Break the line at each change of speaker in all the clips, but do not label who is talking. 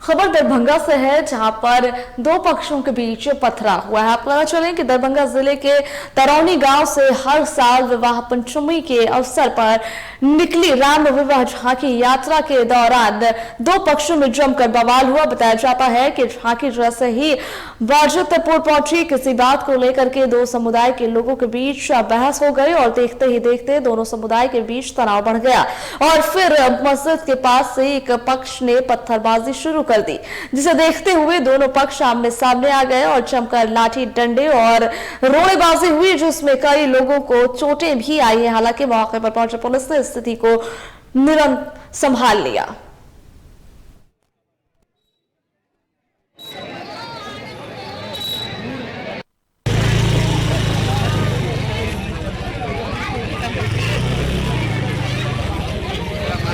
खबर दरभंगा से है, जहां पर दो पक्षों के बीच पथराव हुआ है। आपको पता चले कि दरभंगा जिले के तरौनी गांव से हर साल विवाह पंचमी के अवसर पर निकली राम विवाह झांकी यात्रा के दौरान दो पक्षों में जमकर बवाल हुआ। बताया जाता है कि झांकी जैसे ही बाजितपुर पहुंची, किसी बात को लेकर के दो समुदाय के लोगों के बीच बहस हो गई और देखते ही देखते दोनों समुदाय के बीच तनाव बढ़ गया और फिर मस्जिद के पास से एक पक्ष ने पत्थरबाजी शुरू कर दी, जिसे देखते हुए दोनों पक्ष आमने सामने आ गए और जमकर लाठी डंडे और रोड़ेबाजी हुई, जिसमें कई लोगों को चोटें भी आई है। हालांकि मौके पर पहुंचे पुलिस ने स्थिति को निरंतर संभाल लिया।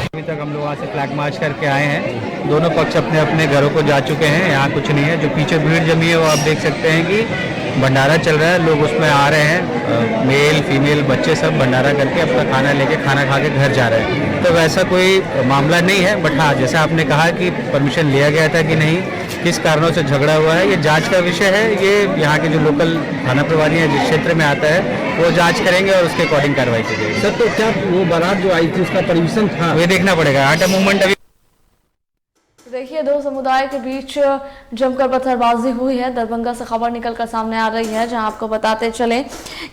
अभी तक हम लोग वहाँ से फ्लैग मार्च करके आए हैं। दोनों पक्ष अपने अपने घरों को जा चुके हैं। यहाँ कुछ नहीं है। जो पीछे भीड़ जमी है वो आप देख सकते हैं कि भंडारा चल रहा है। लोग उसमें आ रहे हैं, मेल फीमेल बच्चे सब भंडारा करके अपना खाना लेके खाना खा के घर जा रहे हैं। तो वैसा कोई मामला नहीं है। बट हाँ, जैसा आपने कहा कि परमिशन लिया गया था कि नहीं, किस कारणों से झगड़ा हुआ है, ये जांच का विषय है। ये यहाँ के जो लोकल थाना प्रभारी है जिस क्षेत्र में आता है वो जांच करेंगे और उसके अकॉर्डिंग कार्रवाई की जाएगी।
सर, तो क्या वो बारात जो आई थी उसका परमिशन था?
ये देखना पड़ेगा। आटा मूवमेंट अभी
देखिए, दो समुदाय के बीच जमकर पत्थरबाजी हुई है। दरभंगा से खबर निकलकर सामने आ रही है, जहां आपको बताते चले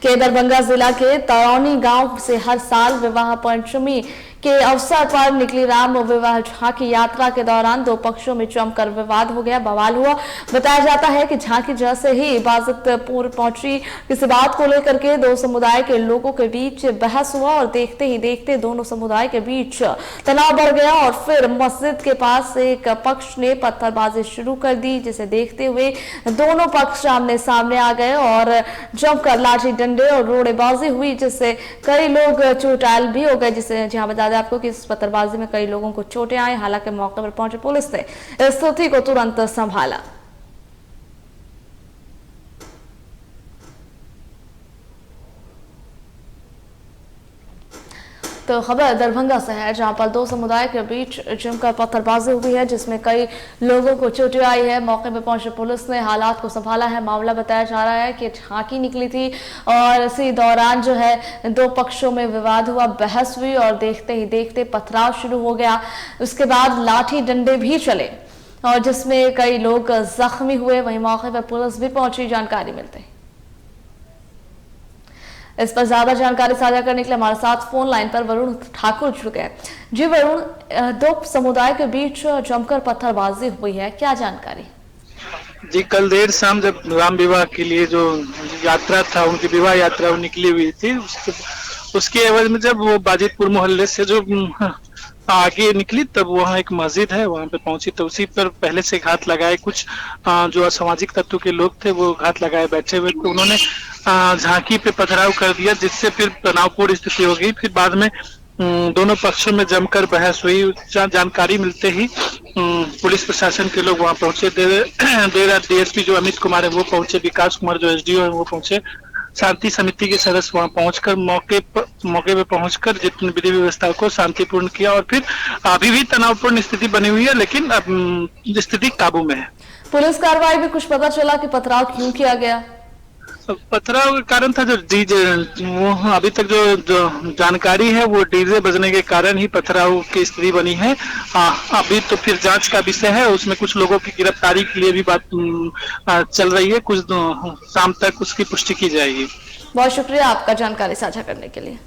कि दरभंगा जिला के तरौनी गांव से हर साल विवाह पंचमी के अवसर पर निकली राम विवाह झांकी यात्रा के दौरान दो पक्षों में जमकर विवाद हो गया, बवाल हुआ। बताया जाता है कि झांकी जैसे ही इबादतपुर पहुंची, किसी बात को लेकर के दो समुदाय के लोगों के बीच बहस हुआ और देखते ही देखते दोनों समुदाय के बीच तनाव बढ़ गया और फिर मस्जिद के पास एक पक्ष ने पत्थरबाजी शुरू कर दी, जिसे देखते हुए दोनों पक्ष आमने सामने आ गए और जमकर लाठी डंडे और रोड़ेबाजी हुई, जिससे कई लोग चोटाल भी हो गए। जिसे जहां बता दें आपको कि इस पत्थरबाजी में कई लोगों को चोटें आई। हालांकि मौके पर पहुंचे पुलिस ने स्थिति को तुरंत संभाला। तो खबर दरभंगा से है, जहां पर दो समुदाय के बीच जमकर पत्थरबाजी हुई है, जिसमें कई लोगों को चोटें आई है। मौके पर पहुंचे पुलिस ने हालात को संभाला है। मामला बताया जा रहा है कि झांकी निकली थी और इसी दौरान जो है दो पक्षों में विवाद हुआ, बहस हुई और देखते ही देखते पथराव शुरू हो गया। उसके बाद लाठी डंडे भी चले और जिसमें कई लोग जख्मी हुए। वहीं मौके पर पुलिस भी पहुंची, जानकारी मिलती। इस पर ज्यादा जानकारी साझा करने के लिए हमारे साथ फोन लाइन पर वरुण ठाकुर जुड़ गए। जी वरुण, दो समुदाय के बीच जमकर पत्थरबाजी हुई है, क्या जानकारी?
जी, कल देर शाम जब राम विवाह के लिए जो यात्रा था, उनकी विवाह यात्रा निकली हुई थी, उसके एवज में जब वो बाजितपुर मोहल्ले से जो आगे निकली, तब वहाँ एक मस्जिद है, वहाँ पे पहुंची तो उसी पर पहले से घात लगाए कुछ जो असामाजिक तत्व के लोग थे वो घात लगाए बैठे हुए थे। उन्होंने झांकी पे पथराव कर दिया, जिससे फिर तनावपूर्ण स्थिति हो गई। फिर बाद में दोनों पक्षों में जमकर बहस हुई। जानकारी मिलते ही पुलिस प्रशासन के लोग वहाँ पहुंचे। देर डीएसपी जो अमित कुमार है वो पहुंचे, विकास कुमार जो एसडीओ है वो पहुंचे, शांति समिति के सदस्य वहां पहुंचकर मौके पे पहुंचकर जितनी विधि व्यवस्था को शांतिपूर्ण किया और फिर अभी भी तनावपूर्ण स्थिति बनी हुई है, लेकिन अब स्थिति काबू में है।
पुलिस कार्रवाई में कुछ पता चला कि पथराव क्यों किया गया?
पथराव का कारण था जो डीजे, वो अभी तक जो जानकारी है वो डीजे बजने के कारण ही पथराव की स्थिति बनी है। अभी तो फिर जांच का विषय है, उसमें कुछ लोगों की गिरफ्तारी के लिए भी बात चल रही है। कुछ शाम तक उसकी पुष्टि की जाएगी।
बहुत शुक्रिया आपका जानकारी साझा करने के लिए।